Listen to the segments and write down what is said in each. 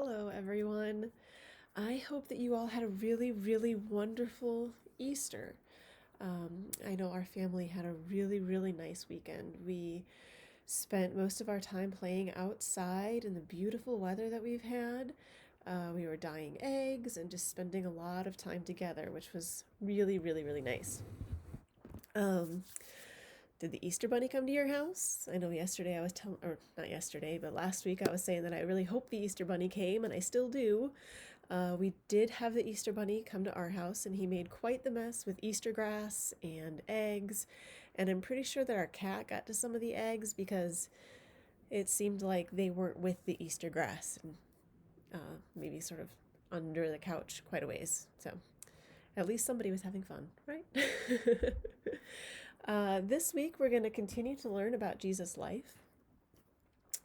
Hello, everyone. I hope that you all had a really wonderful Easter. I know our family had a really nice weekend. We spent most of our time playing outside in the beautiful weather that we've had. We were dyeing eggs and just spending a lot of time together, which was really nice. Um, did the Easter Bunny come to your house? I know yesterday I was telling, or not yesterday, but last week I was saying that I really hope the Easter Bunny came, and I still do. We did have the Easter Bunny come to our house, and he made quite the mess with Easter grass and eggs. And I'm pretty sure that our cat got to some of the eggs because it seemed like they weren't with the Easter grass, and maybe sort of under the couch quite a ways. So at least somebody was having fun, right? This week we're going to continue to learn about Jesus' life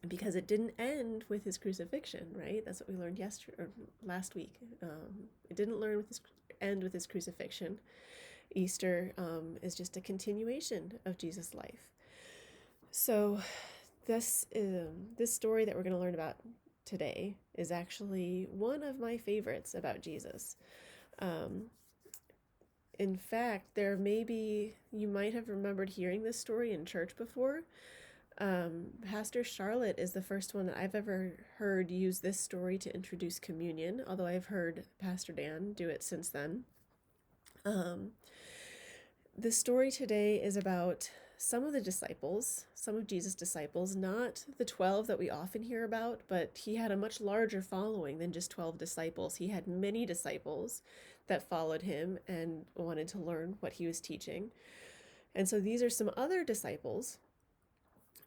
because it didn't end with his crucifixion, right? That's what we learned last week. It didn't end with his crucifixion. Easter is just a continuation of Jesus' life. So this story that we're going to learn about today is actually one of my favorites about Jesus. In fact, you might have remembered hearing this story in church before. Pastor Charlotte is the first one that I've ever heard use this story to introduce communion, although I've heard Pastor Dan do it since then. The story today is about some of Jesus' disciples, not the 12 that we often hear about, but he had a much larger following than just 12 disciples. He had many disciples that followed him and wanted to learn what he was teaching. And so these are some other disciples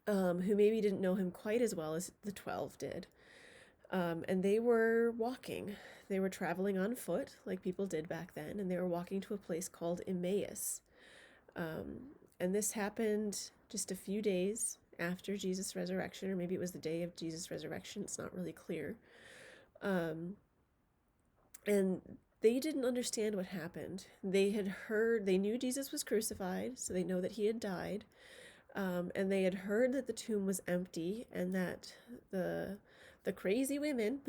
who maybe didn't know him quite as well as the 12 did. And they were walking. They were traveling on foot, like people did back then, and they were walking to a place called Emmaus. And this happened just a few days after Jesus' resurrection, or maybe it was the day of Jesus' resurrection. It's not really clear. And they didn't understand what happened. They knew Jesus was crucified, so they know that he had died. And they had heard that the tomb was empty and that the crazy women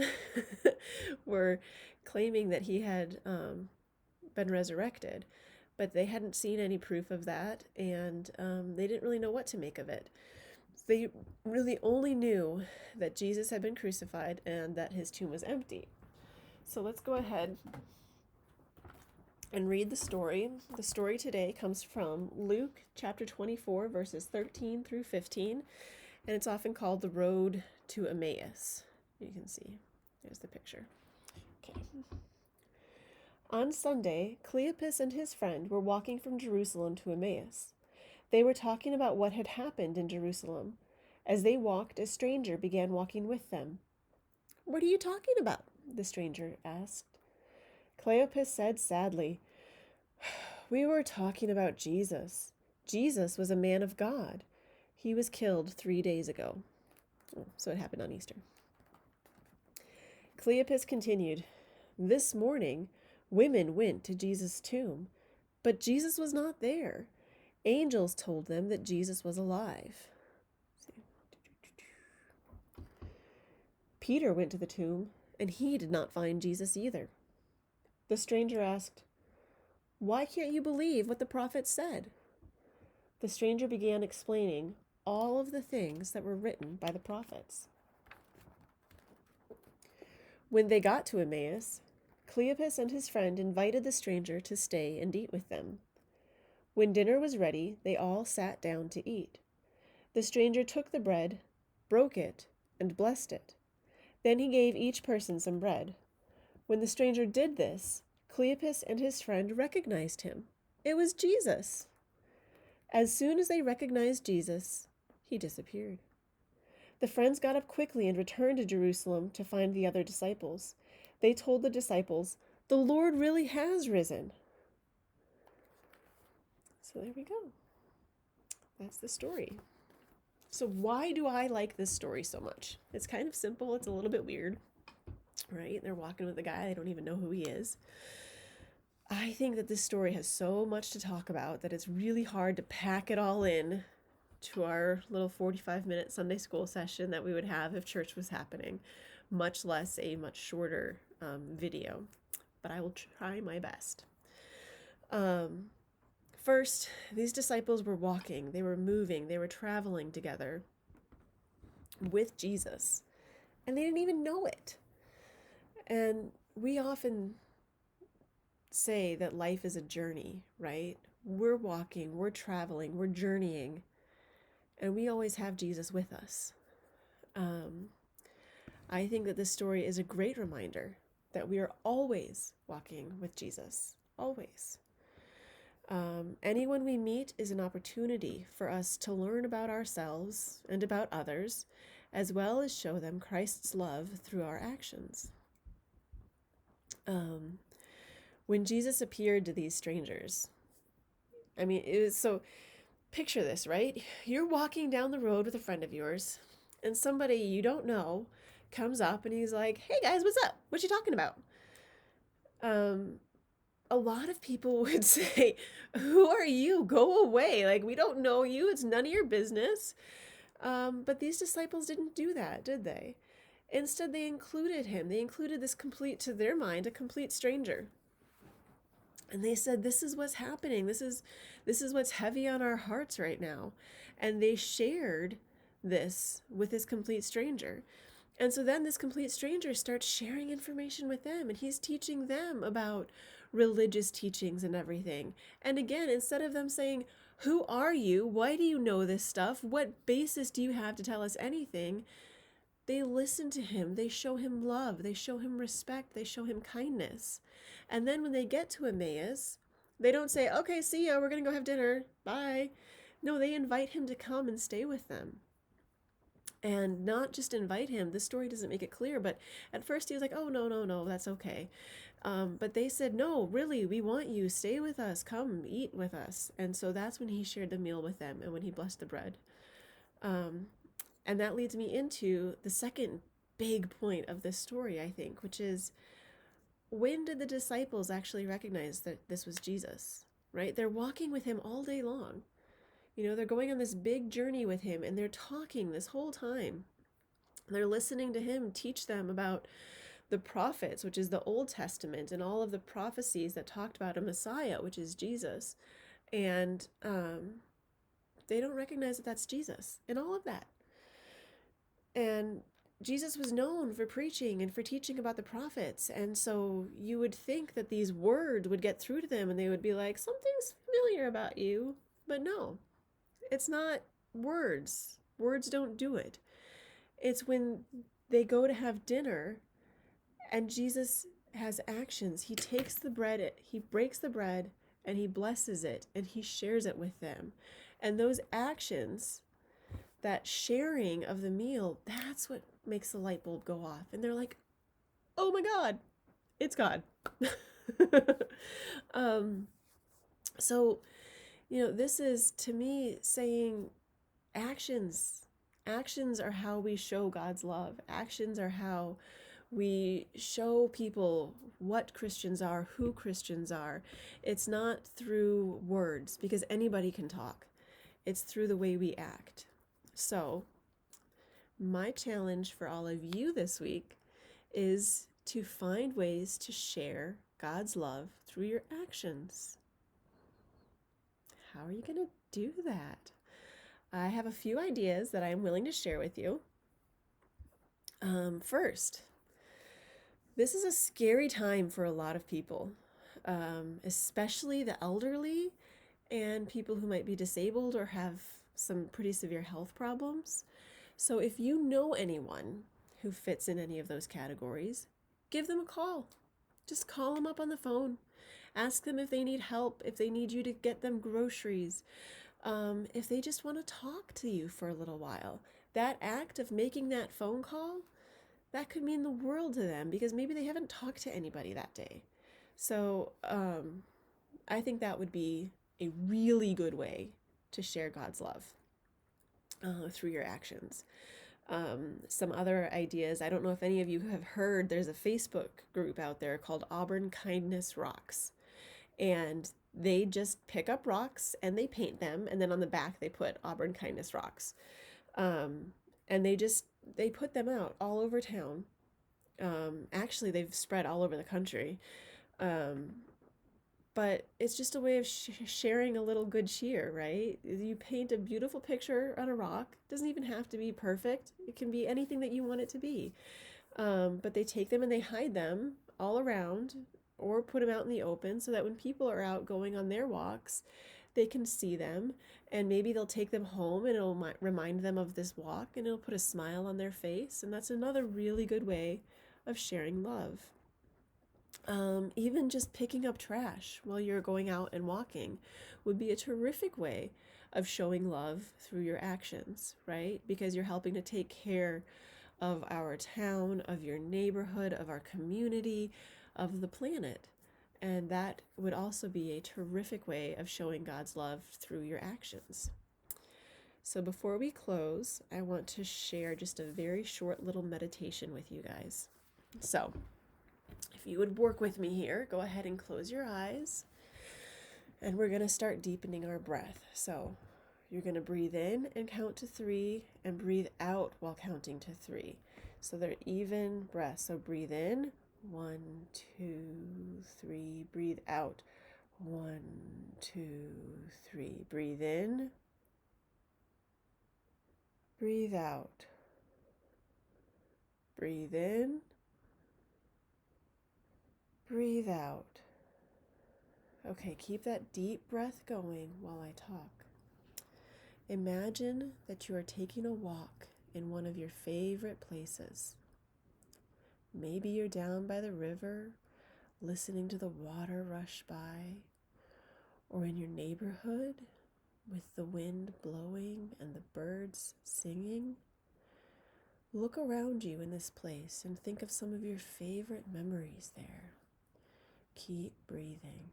were claiming that he had been resurrected. But they hadn't seen any proof of that, and they didn't really know what to make of it. They really only knew that Jesus had been crucified and that his tomb was empty. So let's go ahead and read the story. The story today comes from Luke chapter 24, verses 13 through 15, and it's often called the road to Emmaus. You can see, there's the picture. Okay. On Sunday, Cleopas and his friend were walking from Jerusalem to Emmaus. They were talking about what had happened in Jerusalem. As they walked, a stranger began walking with them. "What are you talking about?" the stranger asked. Cleopas said sadly, "We were talking about Jesus. Jesus was a man of God. He was killed 3 days ago." So it happened on Easter. Cleopas continued, "This morning, women went to Jesus' tomb, but Jesus was not there. Angels told them that Jesus was alive." Peter went to the tomb, and he did not find Jesus either. The stranger asked, "Why can't you believe what the prophets said?" The stranger began explaining all of the things that were written by the prophets. When they got to Emmaus, Cleopas and his friend invited the stranger to stay and eat with them. When dinner was ready, they all sat down to eat. The stranger took the bread, broke it, and blessed it. Then he gave each person some bread. When the stranger did this, Cleopas and his friend recognized him. It was Jesus. As soon as they recognized Jesus, he disappeared. The friends got up quickly and returned to Jerusalem to find the other disciples. They told the disciples, "The Lord really has risen." So there we go. That's the story. So why do I like this story so much? It's kind of simple. It's a little bit weird, right? They're walking with a guy. They don't even know who he is. I think that this story has so much to talk about that it's really hard to pack it all in to our little 45-minute Sunday school session that we would have if church was happening. much less a much shorter video, but I will try my best. Um, First, these disciples were walking, they were moving, they were traveling together with Jesus, and they didn't even know it. And we often say that life is a journey, right? We're walking, we're traveling, we're journeying, and we always have Jesus with us. I think that this story is a great reminder that we are always walking with Jesus, always. Anyone we meet is an opportunity for us to learn about ourselves and about others, as well as show them Christ's love through our actions. When Jesus appeared to these strangers, I mean, it was so, picture this, right? You're walking down the road with a friend of yours, and somebody you don't know comes up and he's like, "Hey guys, what's up? What you talking about?" A lot of people would say, "Who are you? Go away. Like, we don't know you. It's none of your business." But these disciples didn't do that, did they? Instead, they included him. They included this complete, to their mind, a complete stranger. And they said, "This is what's happening. This is what's heavy on our hearts right now." And they shared this with this complete stranger. And so then this complete stranger starts sharing information with them, and he's teaching them about religious teachings and everything. And again, instead of them saying, "Who are you? Why do you know this stuff? What basis do you have to tell us anything?" They listen to him. They show him love. They show him respect. They show him kindness. And then when they get to Emmaus, they don't say, "Okay, see ya. We're going to go have dinner. Bye." No, they invite him to come and stay with them. And not just invite him. The story doesn't make it clear, but at first he was like, "Oh, no, no, no, that's okay." But they said, "No, really, we want you. Stay with us. Come eat with us." And so that's when he shared the meal with them and when he blessed the bread. And that leads me into the second big point of this story, I think, which is, when did the disciples actually recognize that this was Jesus, right? They're walking with him all day long. You know, they're going on this big journey with him, and they're talking this whole time. They're listening to him teach them about the prophets, which is the Old Testament, and all of the prophecies that talked about a Messiah, which is Jesus. And they don't recognize that that's Jesus in all of that. And Jesus was known for preaching and for teaching about the prophets. And so you would think that these words would get through to them and they would be like, "Something's familiar about you." But no, it's not words. Words don't do it. It's when they go to have dinner and Jesus has actions. He takes the bread, he breaks the bread, and he blesses it, and he shares it with them. And those actions, that sharing of the meal, that's what makes the light bulb go off. And they're like, "Oh my God, it's God." So, you know, this is to me saying actions. Actions are how we show God's love. Actions are how we show people what Christians are, who Christians are. It's not through words, because anybody can talk. It's through the way we act. So, my challenge for all of you this week is to find ways to share God's love through your actions. How are you going to do that? I have a few ideas that I am willing to share with you. First, this is a scary time for a lot of people, especially the elderly and people who might be disabled or have some pretty severe health problems. So if you know anyone who fits in any of those categories, give them a call. Just call them up on the phone. Ask them if they need help, if they need you to get them groceries, if they just want to talk to you for a little while. That act of making that phone call, that could mean the world to them, because maybe they haven't talked to anybody that day. So I think that would be a really good way to share God's love through your actions. Some other ideas, I don't know if any of you have heard, there's a Facebook group out there called Auburn Kindness Rocks. And they just pick up rocks and they paint them, and then on the back they put Auburn Kindness Rocks. And they put them out all over town. Actually, they've spread all over the country. Um, but it's just a way of sharing a little good cheer, right? You paint a beautiful picture on a rock. It doesn't even have to be perfect. It can be anything that you want it to be. But they take them and they hide them all around or put them out in the open so that when people are out going on their walks, they can see them, and maybe they'll take them home and it'll remind them of this walk and it'll put a smile on their face. And that's another really good way of sharing love. Even just picking up trash while you're going out and walking would be a terrific way of showing love through your actions, right? Because you're helping to take care of our town, of your neighborhood, of our community, of the planet. And that would also be a terrific way of showing God's love through your actions. So before we close, I want to share just a very short little meditation with you guys. So if you would work with me here, go ahead and close your eyes. And we're going to start deepening our breath. So you're going to breathe in and count to 3 and breathe out while counting to 3. So they're even breaths. So breathe in, 1, 2, 3. Breathe out, 1, 2, 3. Breathe in, breathe out. Breathe in, breathe out. Okay, keep that deep breath going while I talk. Imagine that you are taking a walk in one of your favorite places. Maybe you're down by the river, listening to the water rush by, or in your neighborhood with the wind blowing and the birds singing. Look around you in this place and think of some of your favorite memories there. Keep breathing.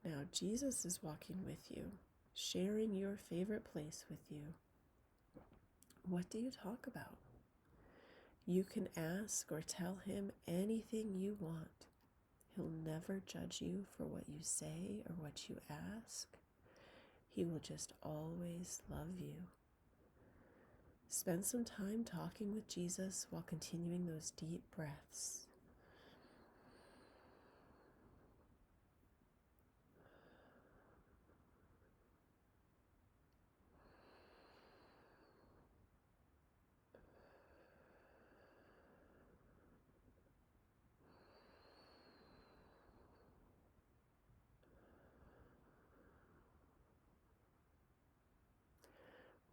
Now Jesus is walking with you, sharing your favorite place with you. What do you talk about? You can ask or tell him anything you want. He'll never judge you for what you say or what you ask. He will just always love you. Spend some time talking with Jesus while continuing those deep breaths.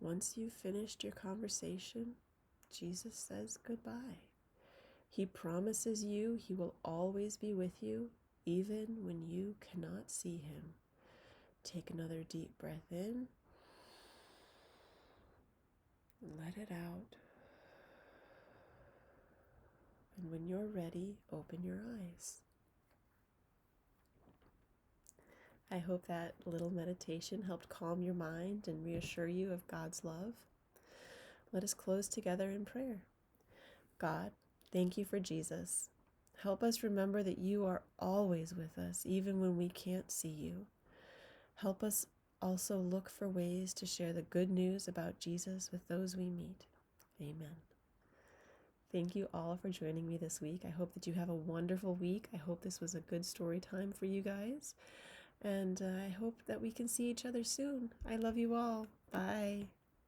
Once you've finished your conversation, Jesus says goodbye. He promises you he will always be with you, even when you cannot see him. Take another deep breath in. Let it out. And when you're ready, open your eyes. I hope that little meditation helped calm your mind and reassure you of God's love. Let us close together in prayer. God, thank you for Jesus. Help us remember that you are always with us, even when we can't see you. Help us also look for ways to share the good news about Jesus with those we meet. Amen. Thank you all for joining me this week. I hope that you have a wonderful week. I hope this was a good story time for you guys. And I hope that we can see each other soon. I love you all. Bye.